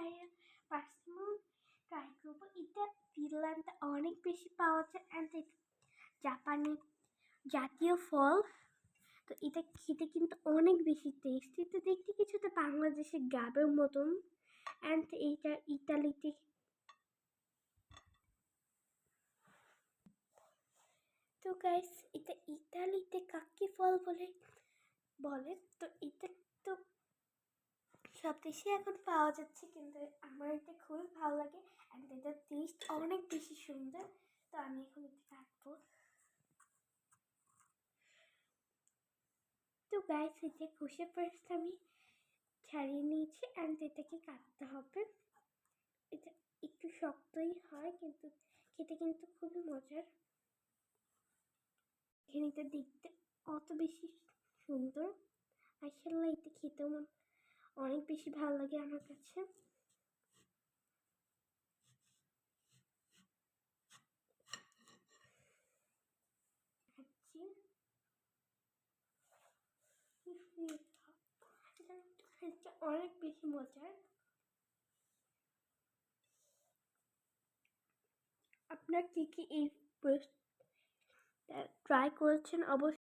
বাইরে persimmon try করবো। এটা ফিনল্যান্ডে অনেক বেশি পাওয়া যায় অ্যান্ড এটা জাপানের জাতীয় ফল। তো এটা খেতে কিন্তু অনেক বেশি টেস্টি। তো দেখতে কিছুটা বাংলাদেশের গাবের মতন অ্যান্ড এইটা ইতালিতে তো গাইস এটা ইতালিতে কাকি ফল বলে। তো এটা তো সব দেশে এখন পাওয়া যাচ্ছে, কিন্তু আমার এটা খুবই ভালো লাগে অ্যান্ড এটার টেস্ট অনেক বেশি সুন্দর। তো আমি এখন এটা কাটবো। তো গাইস এটা খোসা ফার্স্ট আমি ছাড়িয়ে নিয়েছি অ্যান্ড এটাকে কাটতে হবে। এটা একটু শক্তই হয় কিন্তু খেতে কিন্তু খুবই মজার। এখানে এটা দেখতে অত বেশি সুন্দর, আসলে এটা খেতেও অনেক বেশি ভালো লাগে আমার কাছে। এটা অনেক বেশি মজার। আপনার কি এই ট্রাই করেছেন অবশ্যই